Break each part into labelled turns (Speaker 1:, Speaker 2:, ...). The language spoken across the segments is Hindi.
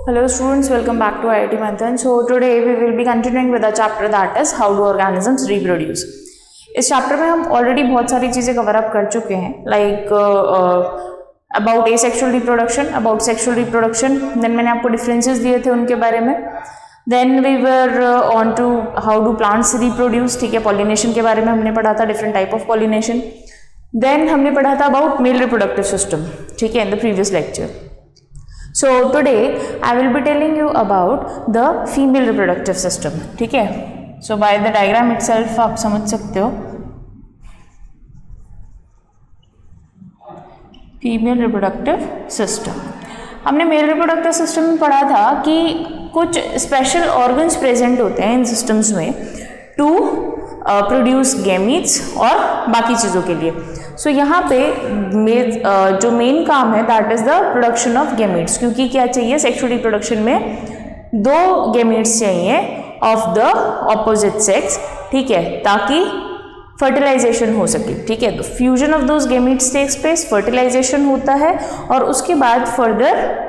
Speaker 1: Hello students, welcome back to IIT Manthan. So today we will be continuing with a chapter that is how do organisms reproduce. इस चैप्टर में हम ऑलरेडी बहुत सारी चीज़ें कवर अप कर चुके हैं, like about asexual reproduction, about sexual reproduction, then मैंने आपको डिफरेंसेस दिए थे उनके बारे में. Then we were on to how do plants reproduce. ठीक है, पॉलिनेशन के बारे में हमने पढ़ा था, different type of pollination. Then हमने पढ़ा था अबाउट मेल रिप्रोडक्टिव सिस्टम. ठीक है, in the previous lecture. So today I will be telling you about the female reproductive system. ठीक है, so by the diagram itself आप समझ सकते हो फीमेल रिप्रोडक्टिव सिस्टम. हमने मेल रिप्रोडक्टिव सिस्टम में पढ़ा था कि कुछ स्पेशल ऑर्गन्स प्रेजेंट होते हैं इन सिस्टम्स में टू प्रोड्यूस गैमीट्स और बाकी चीज़ों के लिए. सो यहाँ पे जो मेन काम है that is the production of gametes, क्योंकि क्या चाहिए सेक्सुअल रिप्रोडक्शन में दो गैमीट्स चाहिए ऑफ द ऑपोजिट सेक्स. ठीक है, ताकि फर्टिलाइजेशन हो सके. ठीक है, तो fusion of those gametes takes place, fertilization होता है और उसके बाद फर्दर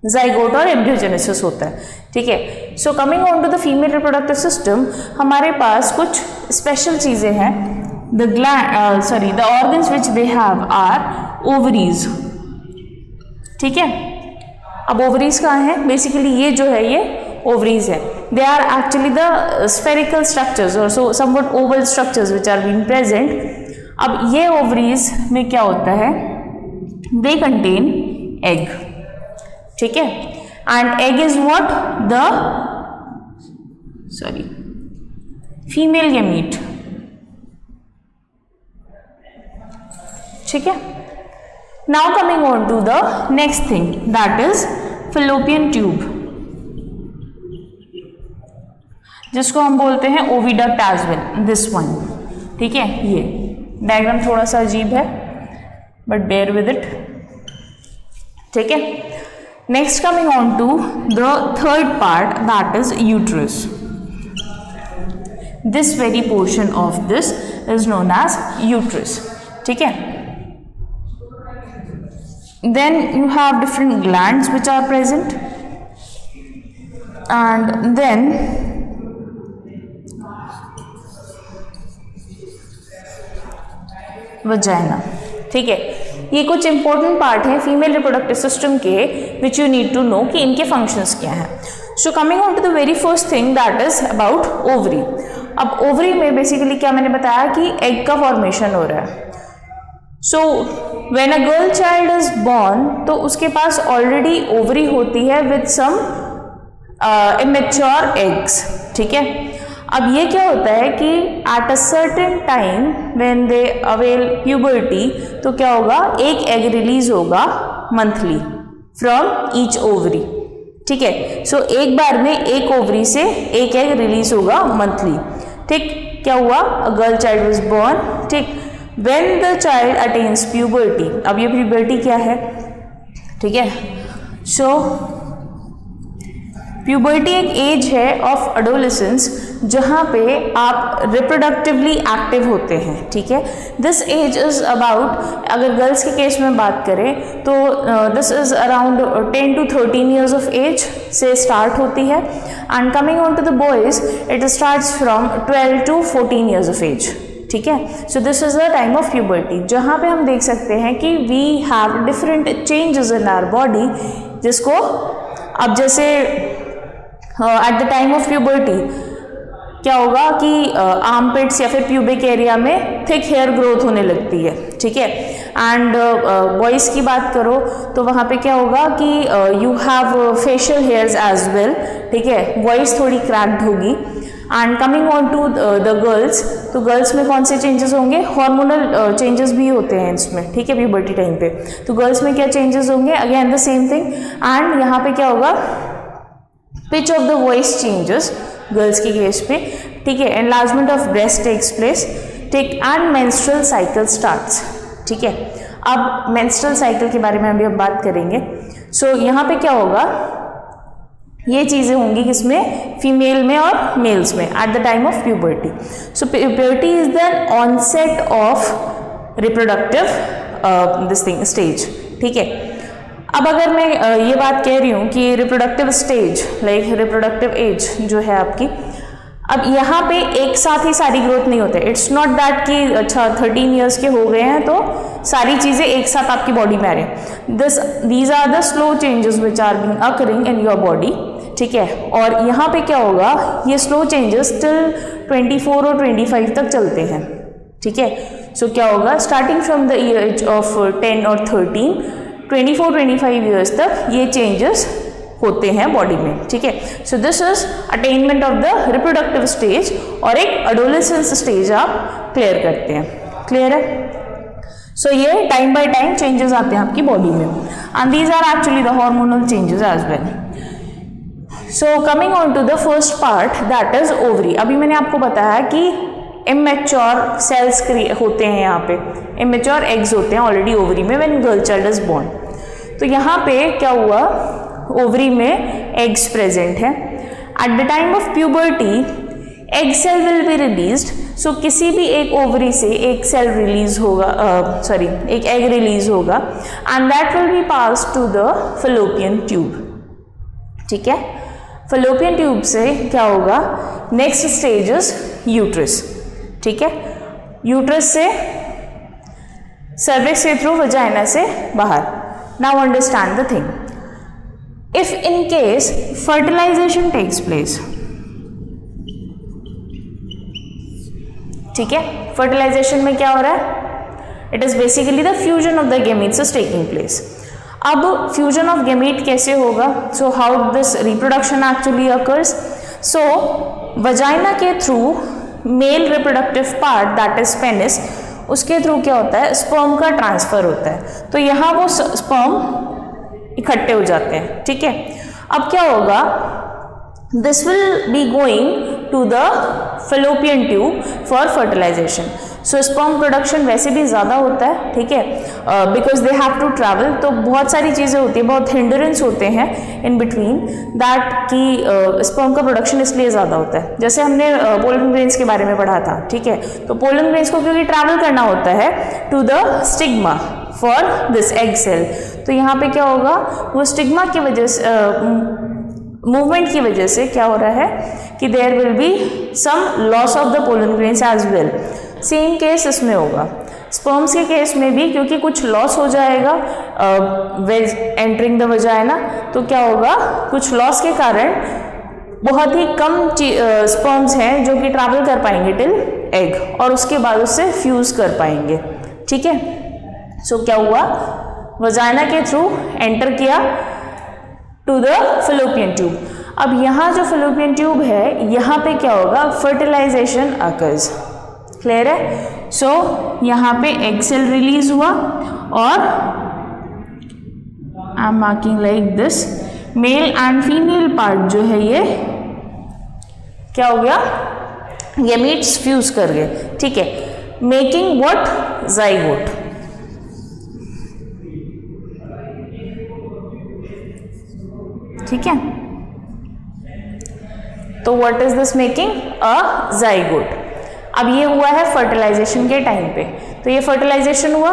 Speaker 1: जाइगोट और एम्ब्रियोजेनेसिस होता है. ठीक है, so coming on to the female reproductive system, हमारे पास कुछ स्पेशल चीज़ें हैं. The organs which they have are ovaries. ठीक है, अब ovaries कहाँ है? बेसिकली ये जो है ये ovaries है. They are actually the spherical structures or so somewhat oval structures which are being present. अब ये ovaries में क्या होता है? They contain egg. ठीक है, and egg is what? The female gamete. ठीक है, now coming on to the next thing that is fallopian tube, जिसको हम बोलते हैं oviduct as well, this one. ठीक है, ये डायग्राम थोड़ा सा अजीब है बट बेयर विद इट. ठीक है, next coming on to the third part that is uterus. This very portion of this is known as uterus. ठीक है, then you have different glands which are present, and then vagina. ठीक है, ये कुछ इंपॉर्टेंट पार्ट है फीमेल रिप्रोडक्टिव सिस्टम के which you need to know कि इनके फंक्शंस क्या हैं. So coming on to the very first thing that is about ovary. अब ओवरी में बेसिकली क्या मैंने बताया कि एग का फॉर्मेशन हो रहा है. So when a girl child is born तो उसके पास ऑलरेडी ओवरी होती है विद सम इमेच्योर एग्स. ठीक है, अब ये क्या होता है कि at a certain time when they avail puberty तो क्या होगा, एक एग रिलीज होगा मंथली फ्रॉम ईच ओवरी. ठीक है, सो एक बार में एक ओवरी से एक एग रिलीज होगा मंथली. ठीक, क्या हुआ, अ गर्ल चाइल्ड वाज बॉर्न. ठीक, when the child attains puberty, अब ये puberty क्या है? ठीक है, so puberty एक एज है ऑफ adolescence जहाँ पे आप रिप्रोडक्टिवली एक्टिव होते हैं. ठीक है, दिस एज इज अबाउट, अगर गर्ल्स के केस में बात करें तो this is around 10 to 13 years of age से स्टार्ट होती है. And coming on to the boys it starts from 12 to 14 years of age. ठीक है, so this is the time of puberty जहाँ पे हम देख सकते हैं कि we have different changes in our body, जिसको अब जैसे eight the time of puberty क्या होगा कि आर्मपिट्स या फिर प्यूबिक एरिया में थिक हेयर ग्रोथ होने लगती है. ठीक है, एंड बॉयज़ की बात करो तो वहाँ पे क्या होगा कि you have facial hairs as well. ठीक है, वॉइस थोड़ी क्रैक्ड होगी. And coming on to the girls, तो गर्ल्स में कौन से चेंजेस होंगे, हार्मोनल चेंजेस भी होते हैं इसमें. ठीक है, प्यूबर्टी टाइम पे तो गर्ल्स में क्या चेंजेस होंगे, again the same thing. And यहाँ पे क्या होगा, pitch of the voice changes girls के केस पे. ठीक है, enlargement of breast takes place. ठीक, एंड मेंस्ट्रुअल साइकिल स्टार्ट्स. ठीक है, अब मेंस्ट्रुअल साइकिल के बारे में अभी हम बात करेंगे. सो यहाँ पे क्या होगा, ये चीज़ें होंगी किसमें, फीमेल में और मेल्स में at the time of puberty. So puberty is the onset of reproductive this thing stage. ठीक है, अब अगर मैं ये बात कह रही हूँ कि reproductive stage like reproductive age जो है आपकी, अब यहाँ पे एक साथ ही सारी ग्रोथ नहीं होते। इट्स नॉट दैट कि अच्छा 13 ईयर्स के हो गए हैं तो सारी चीज़ें एक साथ आपकी बॉडी में आ रही हैं। These are the slow changes which are being occurring in your body, ठीक है। और यहाँ पे क्या होगा, ये स्लो चेंजेस टिल 24 और 25 तक चलते हैं, ठीक है। सो क्या होगा, starting from the age of 10 और 13, 24-25 ईयर्स तक ये चेंजेस होते हैं बॉडी में, ठीक है। So this is attainment of the reproductive stage, और एक एडोलेसेंस स्टेज आप क्लियर करते हैं। क्लियर है? सो ये टाइम बाय टाइम चेंजेस आते हैं आपकी बॉडी में, and these are actually the hormonal changes as well. So coming on to the first part, that is ovary. अभी मैंने आपको बताया कि इमेच्योर सेल्स होते हैं, यहाँ पे इमेच्योर एग्स होते हैं ऑलरेडी ओवरी में when girl child is born. तो यहाँ पे क्या हुआ, ओवरी में एग्स प्रेजेंट है। At the time of puberty egg cell will be released. So किसी भी एक ओवरी से एक सेल रिलीज होगा, एक एग रिलीज होगा, and that will be pass to the fallopian tube, ठीक है। फलोपियन ट्यूब से क्या होगा, नेक्स्ट स्टेज इज यूट्रस, ठीक है। यूट्रस से सर्विक्स से थ्रू वजाइना से बाहर। Now understand the thing, if in case fertilization takes place, ठीक है। fertilization में क्या हो रहा है, it is basically the fusion of the gametes is taking place। अब fusion of gamete कैसे होगा, so how this reproduction actually occurs, so vagina के through male reproductive part that is penis, उसके थ्रू क्या होता है, स्पर्म का ट्रांसफर होता है। तो यहाँ वो स्पर्म इकट्ठे हो जाते हैं, ठीक है। अब क्या होगा, this will be going to the fallopian tube for fertilization. So sperm production वैसे भी ज़्यादा होता है, ठीक है, because they have to travel. तो बहुत सारी चीज़ें होती हैं, बहुत हिंडरेंस होते हैं इन बिटवीन दैट कि स्पर्म का प्रोडक्शन इसलिए ज़्यादा होता है। जैसे हमने पोलन ग्रेन्स के बारे में पढ़ा था, ठीक है। तो पोलन ग्रेन्स को क्योंकि ट्रैवल करना होता है to the stigma for this egg cell, तो यहाँ पे क्या होगा, वो स्टिग्मा की वजह से मूवमेंट की वजह से क्या हो रहा है कि there will be some loss of the pollen grains as well. Same case इसमें होगा, स्पर्म्स के केस में भी, क्योंकि कुछ लॉस हो जाएगा वेज एंटरिंग द वजाइना, तो क्या होगा, कुछ लॉस के कारण बहुत ही कम स्पर्म्स हैं जो कि ट्रैवल कर पाएंगे टिल एग, और उसके बाद उससे फ्यूज कर पाएंगे, ठीक है। सो क्या हुआ, वजाइना के थ्रू एंटर किया टू द फलोपियन ट्यूब। अब यहाँ जो फलोपियन ट्यूब है, यहाँ पे क्या होगा, फर्टिलाइजेशन अकर्स। क्लियर है? सो यहाँ पे एग सेल रिलीज हुआ, और I am marking like this, male and female part जो है ये क्या हो गया, गैमीट्स फ्यूज कर गए, ठीक है, मेकिंग व्हाट, जाइगोट। ठीक है, तो what is this making, a zygote. अब ये हुआ है फर्टिलाइजेशन के टाइम पे, तो ये फर्टिलाइजेशन हुआ,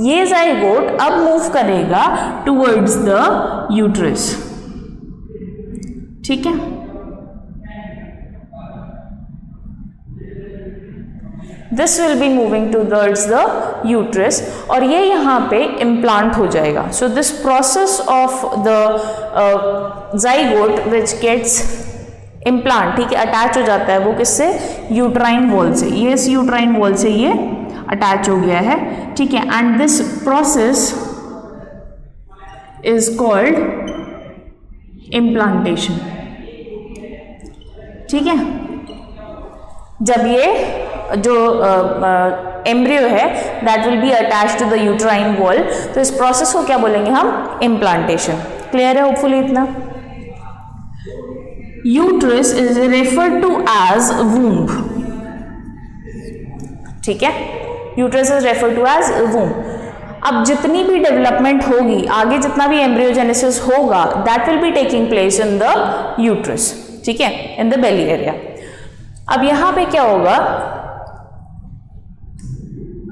Speaker 1: ये जाइगोट अब मूव करेगा टुवर्ड्स द यूट्रस, ठीक है। This will be moving towards the uterus, और ये यहाँ पे इम्प्लांट हो जाएगा। So this process of the zygote which gets implant, ठीक है, अटैच हो जाता है वो किससे, यूट्राइन वॉल से। ये इस यूट्राइन वॉल से ये अटैच हो गया है, ठीक है, and this process is called implantation, ठीक है। जब ये जो एम्ब्रियो है that will be attach to the uterine wall, तो इस प्रोसेस को क्या बोलेंगे हम, इम्प्लांटेशन। क्लियर है होपफुली इतना। Uterus is referred to as womb, ठीक है, uterus is referred to as womb. अब जितनी भी डेवलपमेंट होगी आगे, जितना भी एम्ब्रियोजेनेसिस होगा, that will be taking place in the uterus, ठीक है, इन द बेली एरिया। अब यहां पे क्या होगा,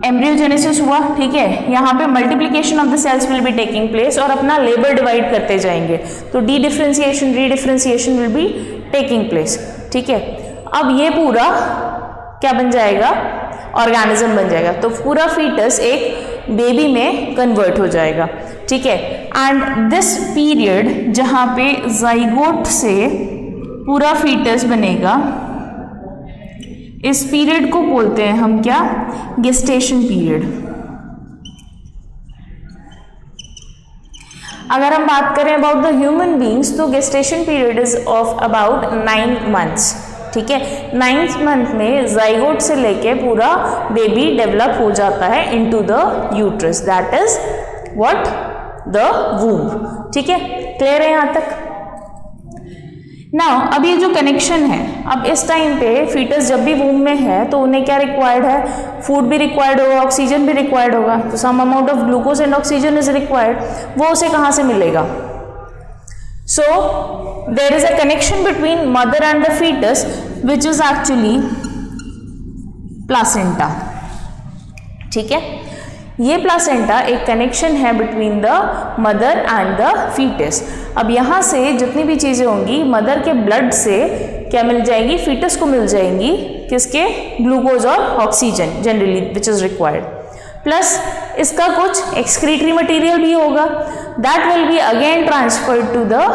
Speaker 1: एम्ब्रियोजेनेसिस हुआ, ठीक है, यहाँ पे multiplication of the cells will be taking place और अपना लेबर डिवाइड करते जाएंगे, तो de differentiation redifferentiation will be taking place, ठीक है। अब ये पूरा क्या बन जाएगा, ऑर्गेनिज्म बन जाएगा, तो पूरा फीटस एक बेबी में कन्वर्ट हो जाएगा, ठीक है। एंड दिस पीरियड जहाँ पे जाइगोट से पूरा फीटस बनेगा, इस पीरियड को बोलते हैं हम क्या, गेस्टेशन पीरियड। अगर हम बात करें अबाउट द ह्यूमन बींग्स, तो gestation period is of about 9 months, ठीक है। 9th मंथ में जाइगोट से लेके पूरा बेबी डेवलप हो जाता है into the uterus, that is what, the womb, ठीक है। क्लियर है यहाँ तक? नाउ अब ये जो कनेक्शन है, अब इस टाइम पे फीटस जब भी वूम में है तो उन्हें क्या रिक्वायर्ड है, फूड भी रिक्वायर्ड होगा, ऑक्सीजन भी रिक्वायर्ड होगा, तो some amount of glucose and oxygen is required, वो उसे कहाँ से मिलेगा? So there is a connection between mother and the foetus which is actually placenta, ठीक है। ये प्लासेंटा एक कनेक्शन है between the mother and the foetus. अब यहाँ से जितनी भी चीज़ें होंगी मदर के ब्लड से क्या मिल जाएंगी, फीटस को मिल जाएंगी, किसके, ग्लूकोज और oxygen generally which is required, plus इसका कुछ एक्सक्रीटरी मटेरियल भी होगा, that will be again transferred to the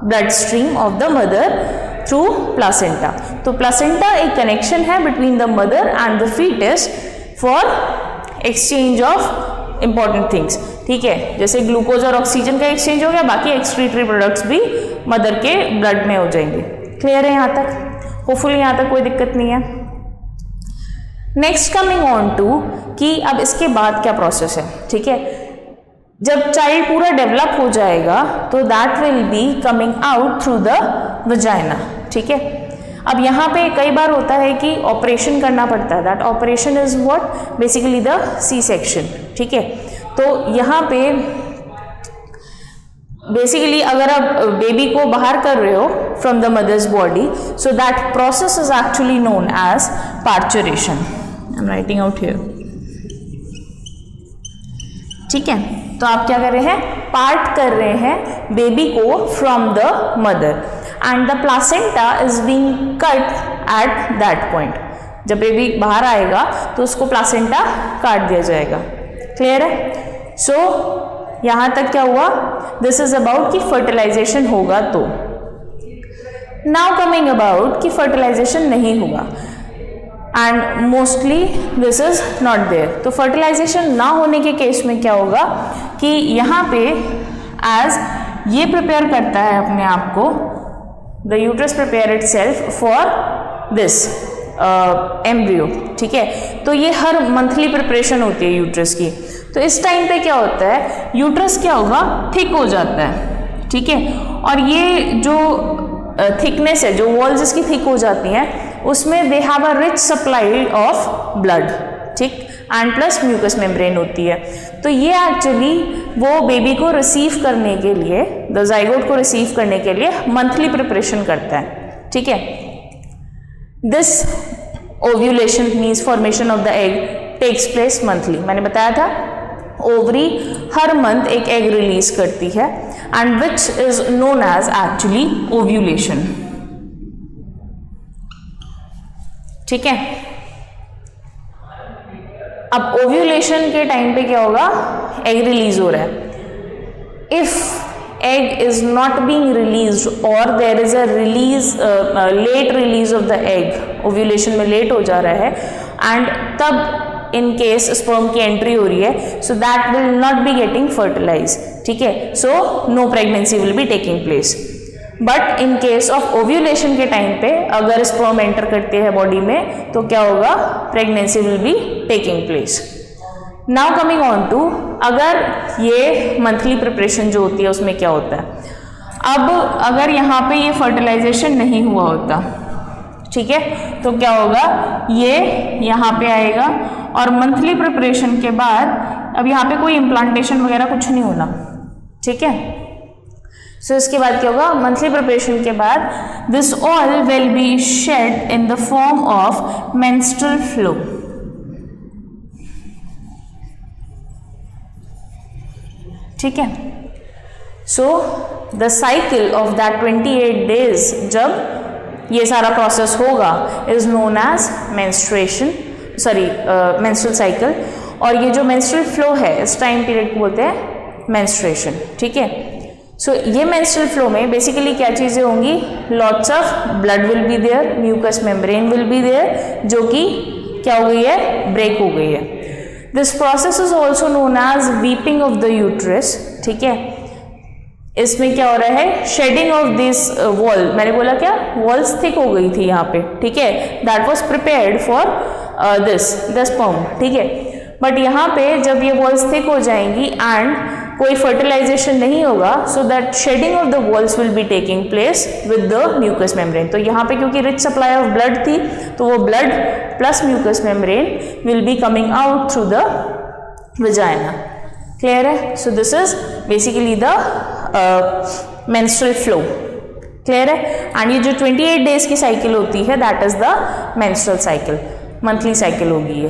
Speaker 1: blood stream of the mother through placenta. तो प्लासेंटा एक कनेक्शन है between the mother and the foetus for exchange of important things, ठीक है, जैसे ग्लूकोज और ऑक्सीजन का एक्सचेंज हो गया, बाकी एक्सक्रीटरी प्रोडक्ट्स भी मदर के ब्लड में हो जाएंगे। क्लियर है यहाँ तक? होपफुली यहाँ तक कोई दिक्कत नहीं है। नेक्स्ट कमिंग ऑन टू कि अब इसके बाद क्या प्रोसेस है, ठीक है। जब चाइल्ड पूरा डेवलप हो जाएगा तो that will be coming out through the vagina, ठीक है। अब यहाँ पे कई बार होता है कि ऑपरेशन करना पड़ता है, that operation is what, basically the C section, ठीक है। तो यहाँ पे बेसिकली अगर आप बेबी को बाहर कर रहे हो from the mother's body, so that process is actually known as parturition. I am writing out here, ठीक है। तो आप क्या कर रहे हैं, पार्ट कर रहे हैं बेबी को from the mother and the placenta is being cut at that point. जब बेबी बाहर आएगा तो उसको प्लासेंटा काट दिया जाएगा। क्लियर है? सो यहाँ तक क्या हुआ, दिस इज अबाउट कि फर्टिलाइजेशन होगा तो। नाउ कमिंग अबाउट कि फर्टिलाइजेशन नहीं हुआ and mostly this is not there. तो फर्टिलाइजेशन ना होने के केस में क्या होगा कि यहाँ पे एज ये प्रिपेयर करता है अपने आप को, the uterus prepare itself for this embryo, ठीक है। तो ये हर मंथली प्रिपरेशन होती है यूट्रस की। तो इस टाइम पे क्या होता है, यूट्रस क्या होगा, थिक हो जाता है, ठीक है। और ये जो थिकनेस है, जो वॉल्स इसकी थिक हो जाती हैं, उसमें दे have a rich supply of blood, ठीक, एंड प्लस म्यूकस मेम्ब्रेन होती है। तो ये एक्चुअली वो बेबी को रिसीव करने के लिए, द जाइगोट को रिसीव करने के लिए मंथली प्रिपरेशन करता है, ठीक है। This ovulation means formation of the egg takes place monthly. मैंने बताया था ओवरी हर मंथ एक एग रिलीज करती है and which is known as actually ovulation, ठीक है। अब ओव्यूलेशन के टाइम पे क्या होगा, एग रिलीज हो रहा है। If egg is not being released और there is a release, late release of the egg, ovulation में लेट हो जा रहा है एंड तब इन केस स्पर्म की एंट्री हो रही है, so that will not be getting fertilize, ठीक है। So no pregnancy will be taking place. But in case of ovulation के टाइम पे अगर स्पर्म एंटर करते हैं बॉडी में तो क्या होगा, pregnancy will be taking place. Now coming on to, अगर ये मंथली प्रिपरेशन जो होती है उसमें क्या होता है। अब अगर यहाँ पे ये फर्टिलाइजेशन नहीं हुआ होता, ठीक है, तो क्या होगा, ये यहाँ पे आएगा और मंथली प्रिपरेशन के बाद अब यहाँ पे कोई इम्प्लांटेशन वगैरह कुछ नहीं होना, ठीक है। सो इसके बाद क्या होगा, मंथली प्रिपरेशन के बाद this all will be shed in the form of menstrual flow. ठीक है। So the cycle of that 28 days जब ये सारा प्रोसेस होगा is known as menstruation, sorry menstrual cycle, और ये जो मेंस्ट्रुअल फ्लो है इस टाइम पीरियड को बोलते हैं मेंस्ट्रुएशन, ठीक है। सो ये मेंस्ट्रुअल फ्लो में बेसिकली क्या चीज़ें होंगी, lots of blood will be there, mucus membrane will be there, जो कि क्या हो गई है, ब्रेक हो गई है। This process is also known as weeping of the uterus, ठीक है। इसमें क्या हो रहा है, शेडिंग ऑफ दिस वॉल, मैंने बोला क्या, वॉल्स थिक हो गई थी यहाँ पे, ठीक है, that was prepared for this the sperm, ठीक है। बट यहाँ पे जब ये वॉल्स थिक हो जाएंगी एंड कोई फर्टिलाइजेशन नहीं होगा, so that shedding of the walls will be taking place with the mucus membrane. तो यहाँ पे क्योंकि रिच सप्लाई ऑफ ब्लड थी तो वो blood plus mucus membrane will be coming out through the vagina. Clear है? So this is basically the menstrual flow. Clear है? एंड ये जो 28 डेज की साइकिल होती है that is the menstrual cycle, monthly cycle होगी ये।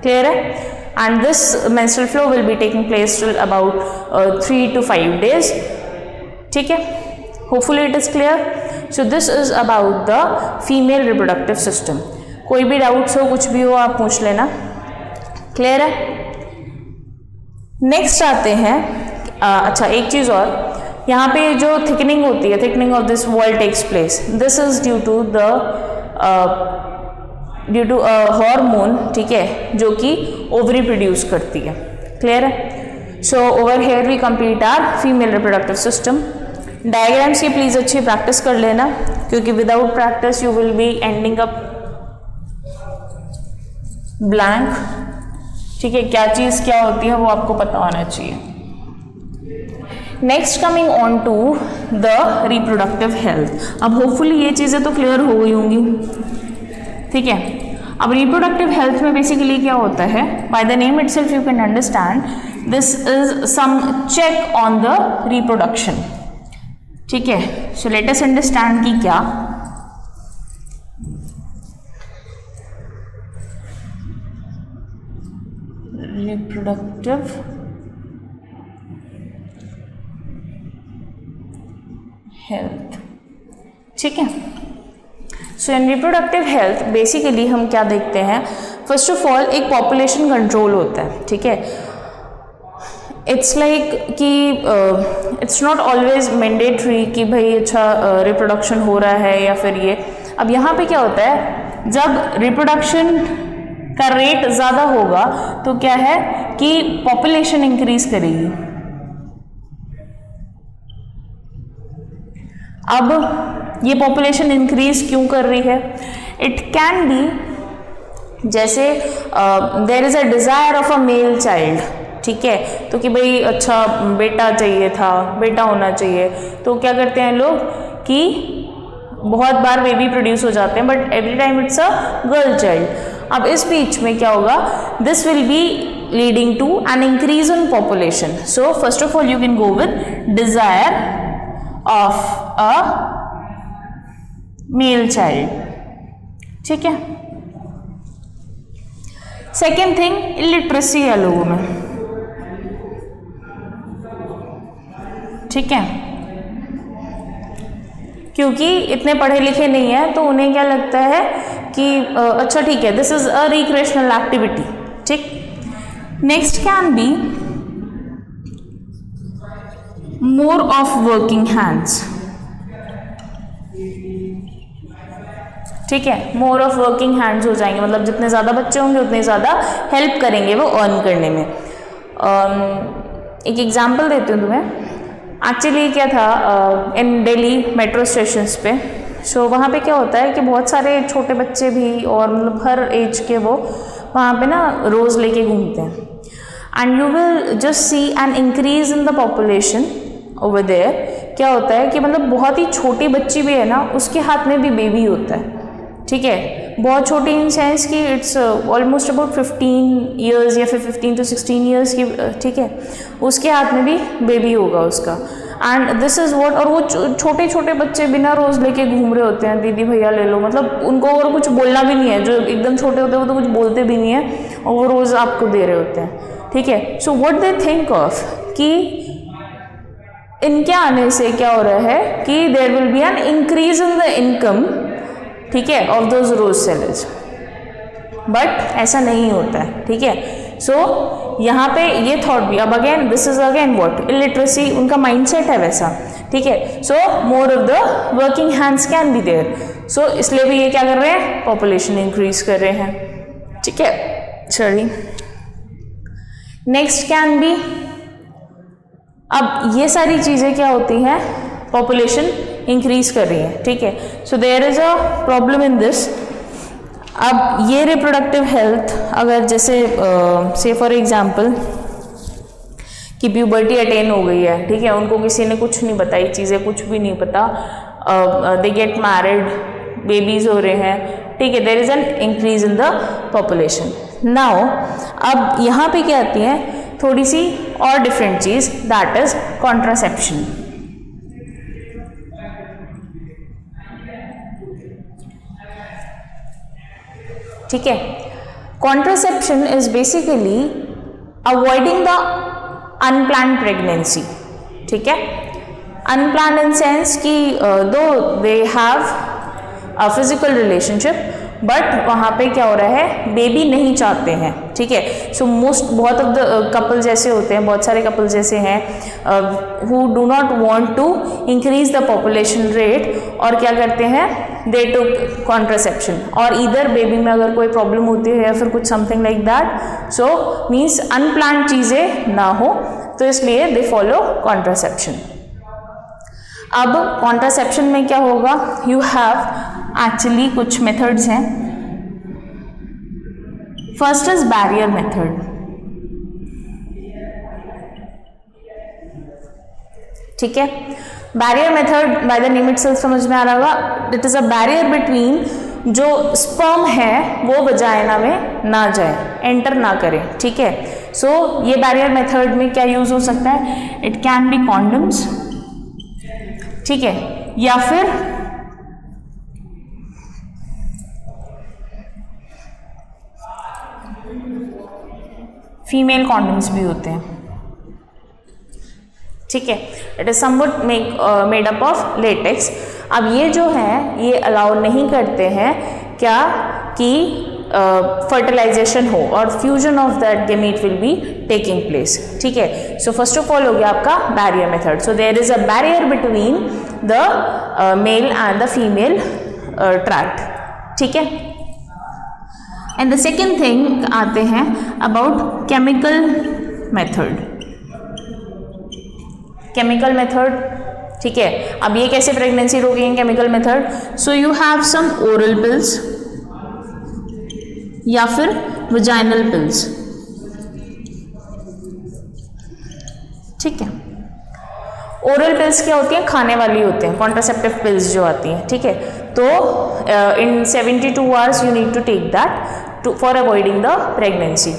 Speaker 1: क्लियर है? And this menstrual flow will be taking place till about 3 to 5 days. ठीक है? Hopefully it is clear. So this is about the female reproductive system. कोई भी डाउट्स हो, कुछ भी हो, आप पूछ लेना। क्लियर है? नेक्स्ट आते हैं, अच्छा एक चीज़ और, यहाँ पे जो थिकनिंग होती है, thickening of this wall takes place, this is due to hormone, ठीक है, जो कि ओवरी प्रोड्यूस करती है। क्लियर है? So over here we complete our female reproductive system. Diagrams की प्लीज अच्छी प्रैक्टिस कर लेना, क्योंकि without practice you will be ending up blank. ठीक है, क्या चीज़ क्या होती है वो आपको पता होना चाहिए। Next coming on to the reproductive health. अब होपफुली ये चीज़ें तो क्लियर हो गई होंगी। ठीक है, अब रिप्रोडक्टिव हेल्थ में बेसिकली क्या होता है, by the name itself you can understand this is some check on the reproduction. ठीक है, सो लेट अस अंडरस्टैंड कि क्या रिप्रोडक्टिव हेल्थ। ठीक है, सो इन रिप्रोडक्टिव हेल्थ बेसिकली हम क्या देखते हैं, फर्स्ट ऑफ ऑल एक पॉपुलेशन कंट्रोल होता है। ठीक है, इट्स लाइक कि इट्स नॉट ऑलवेज मैंडेटरी कि भाई अच्छा रिप्रोडक्शन हो रहा है या फिर ये। अब यहाँ पे क्या होता है, जब रिप्रोडक्शन का रेट ज़्यादा होगा तो क्या है कि पॉपुलेशन इंक्रीज करेगी। अब ये पॉपुलेशन इंक्रीज क्यों कर रही है, इट कैन बी जैसे there is a desire of a male child. ठीक है, तो कि भाई अच्छा बेटा चाहिए था, बेटा होना चाहिए, तो क्या करते हैं लोग कि बहुत बार बेबी प्रोड्यूस हो जाते हैं, but every time it's a girl child. अब इस बीच में क्या होगा, this will be leading to an increase in population. So first of all you can go with desire of a male child. ठीक है, सेकेंड थिंग इलिटरेसी है लोगों में। ठीक है, क्योंकि इतने पढ़े लिखे नहीं है तो उन्हें क्या लगता है कि अच्छा ठीक है, this is a recreational activity. ठीक, next can be more of working hands. ठीक है, मोर ऑफ वर्किंग हैंड्स हो जाएंगे, मतलब जितने ज़्यादा बच्चे होंगे उतने ज़्यादा हेल्प करेंगे वो अर्न करने में। एक एग्जांपल देती हूँ तुम्हें। एक्चुअली क्या था, इन दिल्ली मेट्रो स्टेशंस पे, सो वहाँ पे क्या होता है कि बहुत सारे छोटे बच्चे भी और मतलब हर एज के वो वहाँ पे ना रोज़ लेके घूमते हैं, and you will just see an increase in the population over there. क्या होता है कि मतलब बहुत ही छोटी बच्ची भी है ना, उसके हाथ में भी बेबी होता है। ठीक है, बहुत छोटी इन सेंस कि इट्स ऑलमोस्ट अबाउट 15 ईयर्स या फिर 15 to 16 ईयर्स की। ठीक है, उसके हाथ में भी बेबी होगा उसका, एंड दिस इज़ व्हाट। और वो छोटे छोटे बच्चे बिना रोज़ लेके घूम रहे होते हैं, दीदी भैया ले लो, मतलब उनको और कुछ बोलना भी नहीं है। जो एकदम छोटे होते हैं वो तो कुछ बोलते भी नहीं है और वो रोज़ आपको दे रहे होते हैं। ठीक है, so what they think of कि इनके आने से क्या हो रहा है कि there will be an increase in the income, ठीक है, of those rose sellers, but ऐसा नहीं होता है, ठीक है। सो यहाँ पे ये थॉट भी, अब again this is again what, illiteracy, उनका माइंडसेट है वैसा, ठीक है। So more of the working hands can be there, so इसलिए भी ये क्या कर रहे हैं, पॉपुलेशन इंक्रीज कर रहे हैं, ठीक है। चलिए नेक्स्ट कैन बी, अब ये सारी चीज़ें क्या होती हैं, पॉपुलेशन इंक्रीज कर रही है, ठीक है। So there is a problem in this. अब ये रिप्रोडक्टिव हेल्थ, अगर जैसे से फॉर एग्जांपल कि प्यूबर्टी अटेन हो गई है, ठीक है, उनको किसी ने कुछ नहीं बताई चीज़ें, कुछ भी नहीं पता, दे गेट मैरिड, बेबीज हो रहे हैं, ठीक है, there is an increase in the population. Now अब यहाँ पे क्या आती है थोड़ी सी और डिफरेंट चीज़, दैट इज कॉन्ट्रासेप्शन, ठीक है। Contraception is basically avoiding the unplanned pregnancy, ठीक है। अनप्लान्ड इन सेंस कि though they have a physical relationship, but वहाँ पे क्या हो रहा है, बेबी नहीं चाहते हैं, ठीक है। सो बहुत ऑफ द कपल्स ऐसे होते हैं, बहुत सारे कपल्स ऐसे हैं who do not want to increase the population rate, और क्या करते हैं, दे टुक कॉन्ट्रासेप्शन, और इधर बेबी में अगर कोई प्रॉब्लम होती है या फिर कुछ something like that, so means unplanned चीज़ें ना हो, तो इसलिए दे फॉलो कॉन्ट्रासेप्शन। अब कॉन्ट्रासेप्शन में क्या होगा, यू हैव एक्चुअली कुछ मेथड्स हैं। फर्स्ट इज बैरियर मेथड, ठीक है। Barrier method by the name itself समझ में आ रहा होगा, it is a barrier between, जो स्पर्म है वो वजाइना में ना जाए, एंटर ना करे, ठीक है। सो ये बैरियर मेथड में क्या यूज हो सकता है, इट कैन बी कॉन्डम्स, ठीक है, या फिर फीमेल कॉन्डम्स भी होते हैं, ठीक है। It is somewhat made up of latex. अब ये जो है ये अलाउ नहीं करते हैं क्या कि फर्टिलाइजेशन हो और fusion of that gamete will be taking place, ठीक है। सो फर्स्ट ऑफ ऑल हो गया आपका barrier method. So there is a barrier between the male and the female tract, ठीक है। एंड द सेकेंड थिंग आते हैं about chemical method. Chemical method, ठीक है। अब ये कैसे प्रेगनेंसी रोकेंगे, chemical method. So you have some oral pills या फिर वजाइनल पिल्स, ठीक है। ओरल पिल्स क्या होती हैं, खाने वाली होते हैं, कॉन्ट्रासेप्टिव पिल्स जो आती हैं, ठीक है। तो in 72 hours you need to take that for avoiding the pregnancy.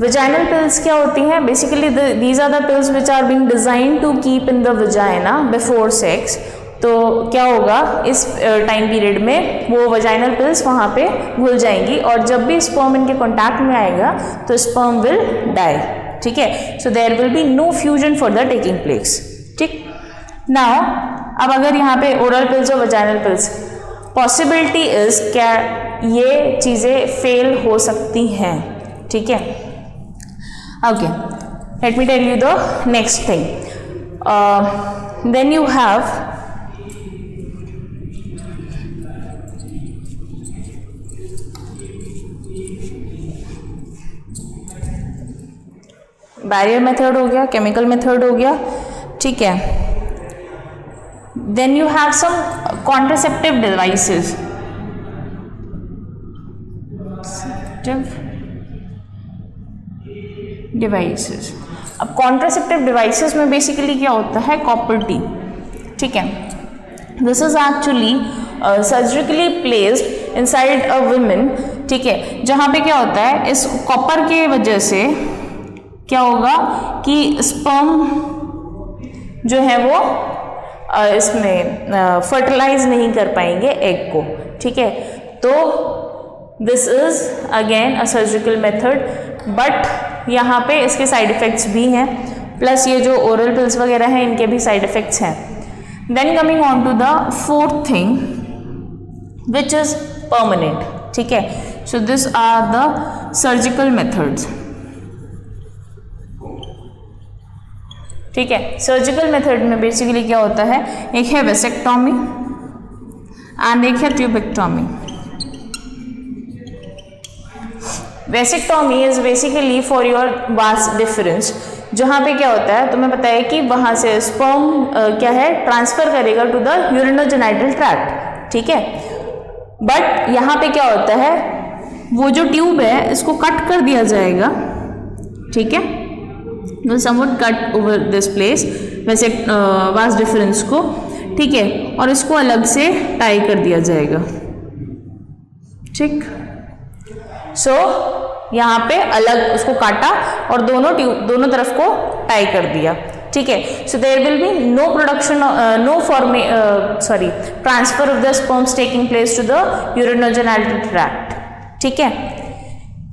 Speaker 1: Vaginal pills क्या होती हैं, basically these are the pills which are being designed to keep in the vagina before sex. तो क्या होगा, इस टाइम पीरियड में वो वजाइनल पिल्स वहाँ पे घुल जाएंगी, और जब भी स्पर्म इनके कॉन्टैक्ट में आएगा तो स्पर्म विल डाई, ठीक है। So there will be no fusion for the taking place, ठीक। नाउ अब अगर यहाँ पे ओरल पिल्स और वजाइनल पिल्स, पॉसिबिलिटी इज क्या ये चीज़ें फेल हो सकती हैं, ठीक है। Okay, let me tell you the next thing. Then you have barrier method हो गया, केमिकल मेथड हो गया, ठीक है। Then you have some contraceptive devices. Devices, अब कॉन्ट्रासेप्टिव डिवाइसेस में बेसिकली क्या होता है, कॉपर टी, ठीक है। This is actually surgically placed inside a women, ठीक है। जहाँ पे क्या होता है, इस कॉपर के वजह से क्या होगा कि स्पर्म जो है वो इसमें फर्टिलाइज नहीं कर पाएंगे एग को, ठीक है। तो this is again a surgical method, but यहाँ पे इसके साइड इफ़ेक्ट्स भी हैं। प्लस ये जो ओरल पिल्स वगैरह हैं इनके भी साइड इफेक्ट्स हैं। Then coming on to the fourth thing which is permanent, ठीक है। So this are the surgical methods, ठीक है। सर्जिकल मेथड में बेसिकली क्या होता है, एक है वेसेक्टॉमी एंड एक है tubectomy. Vasectomy is basically for your vas deferens, जहाँ पे क्या होता है तुम्हें पता है कि वहाँ से स्पर्म क्या है ट्रांसफर करेगा टू द यूरिनोजेनाइटल ट्रैक्ट, ठीक है। बट यहाँ पे क्या होता है, वो जो ट्यूब है इसको कट कर दिया जाएगा, ठीक है, will somewhat cut over this place वैसे वास डिफरेंस को, ठीक है, और इसको अलग से टाई कर दिया जाएगा, ठीक। सो यहाँ पे अलग उसको काटा और दोनों तरफ को टाई कर दिया, ठीक है। So there will be no production, no transfer of the sperms taking place to the urinogenital tract, ठीक है।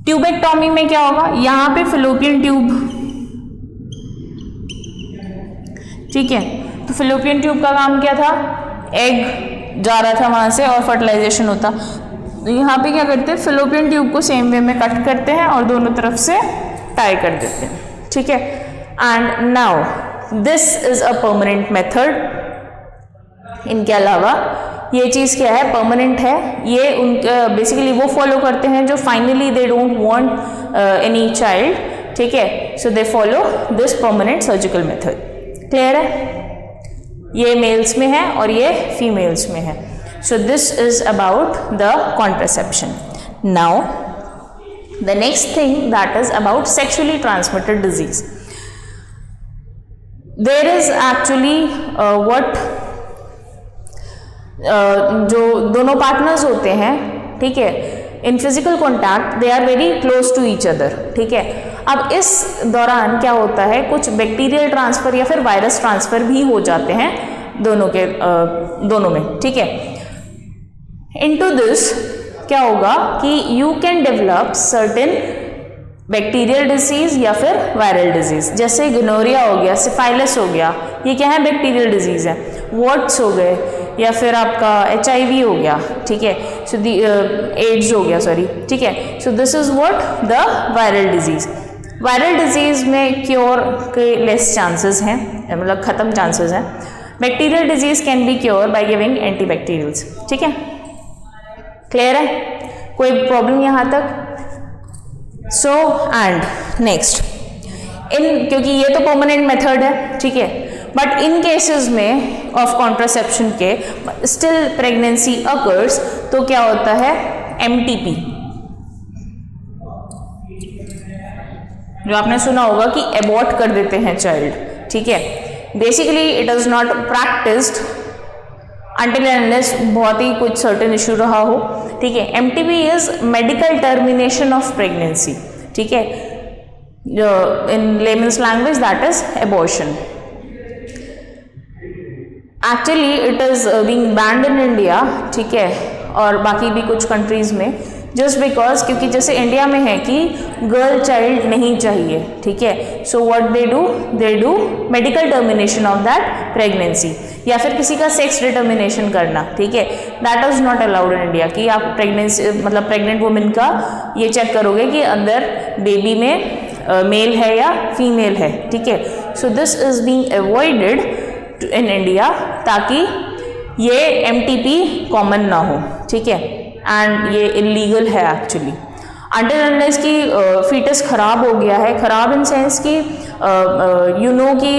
Speaker 1: ट्यूबेक्टॉमी में क्या होगा, यहाँ पे फिलोपियन ट्यूब, ठीक है। तो फिलोपियन ट्यूब का काम क्या था, एग जा रहा था वहाँ से और फर्टिलाइजेशन होता। तो यहाँ पे क्या करते हैं, फिलोपियन ट्यूब को सेम वे में कट करते हैं और दोनों तरफ से टाई कर देते हैं, ठीक है। And now this is a permanent method. इनके अलावा ये चीज़ क्या है, परमानेंट है, ये उनके बेसिकली वो फॉलो करते हैं जो finally they don't want any child, ठीक है। So they follow this permanent surgical method. Clear है, ये मेल्स में है और ये फीमेल्स में है। So this is about the contraception. Now the next thing that is about sexually transmitted disease. There is actually what जो दोनों पार्टनर्स होते हैं, ठीक है, in physical contact they are very close to each other, ठीक है। अब इस दौरान क्या होता है, कुछ बैक्टीरियल ट्रांसफर या फिर वायरस ट्रांसफर भी हो जाते हैं दोनों में, ठीक है। इनटू दिस क्या होगा कि you can develop certain bacterial disease या फिर वायरल डिजीज, जैसे गोनोरिया हो गया, सिफाइलिस हो गया, ये क्या है, बैक्टीरियल डिजीज है। वॉट्स हो गए या फिर आपका HIV हो गया, ठीक है। सो एड्स हो गया, सॉरी, ठीक है। So this is what the viral disease. Viral disease में क्योर के लेस चांसेस हैं, मतलब खत्म चांसेस हैं। Bacterial disease can be cure by giving antibacterials, ठीक है। क्लियर है, कोई प्रॉब्लम यहाँ तक? सो एंड नेक्स्ट क्योंकि ये तो परमानेंट मेथड है, ठीक है, बट इन केसेस में ऑफ कॉन्ट्रासेप्शन के स्टिल प्रेगनेंसी अकर्स, तो क्या होता है, MTP, जो आपने सुना होगा कि एबॉर्ट कर देते हैं चाइल्ड, ठीक है। Basically it is not practised until and unless बहुत ही कुछ सर्टेन इशू रहा हो, ठीक है। MTP is medical termination of pregnancy, ठीक है, in layman's language that is abortion. Actually it is being banned in India, ठीक है, और बाकी भी कुछ कंट्रीज में, जस्ट बिकॉज क्योंकि जैसे इंडिया में है कि गर्ल चाइल्ड नहीं चाहिए, ठीक है। So what they do medical termination of that pregnancy, या फिर किसी का सेक्स डिटर्मिनेशन करना, ठीक है, that is not allowed in India. कि आप प्रेगनेंसी मतलब प्रेग्नेंट वुमेन का ये चेक करोगे कि अंदर बेबी में मेल है या फीमेल है, ठीक है। So this is being avoided in India ताकि ये MTP कॉमन ना हो, ठीक है, एंड ये इलीगल है एक्चुअली। अंटिल अनलेस की फीटस खराब हो गया है, खराब इन सेंस कि यू नो कि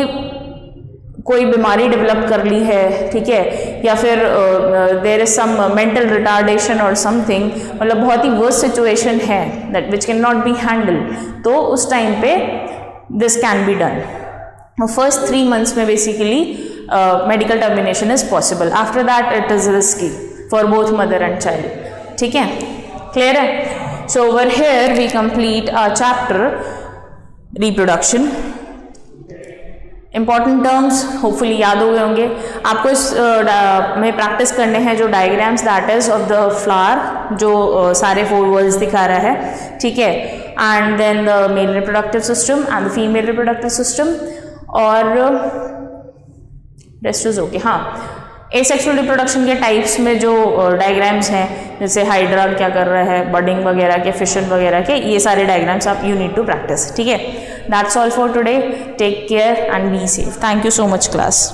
Speaker 1: कोई बीमारी डेवलप कर ली है, ठीक है, या फिर there is some mental retardation और समथिंग, मतलब बहुत ही वर्स्ट सिचुएशन है that which can not be handle, तो उस टाइम पे this can be done. First 3 months में basically medical termination is possible, after that it is risky for both mother and child, ठीक है। क्लियर है? So over here we complete our chapter reproduction. Important terms hopefully याद हो गए होंगे आपको। इस में प्रैक्टिस करने हैं जो diagrams that is of the flower, जो सारे 4 वर्ड्स दिखा रहा है, ठीक है, and then the male reproductive system and the female reproductive system. और रेस्ट इज ओके। हाँ, एसेक्सुअल रिप्रोडक्शन के टाइप्स में जो डायग्राम्स हैं, जैसे हाइड्रा क्या कर रहा है, बडिंग वगैरह के, फिशन वगैरह के, ये सारे डायग्राम्स आप यू नीड टू प्रैक्टिस। ठीक है, that's all for today. Take care and be safe. Thank you so much class.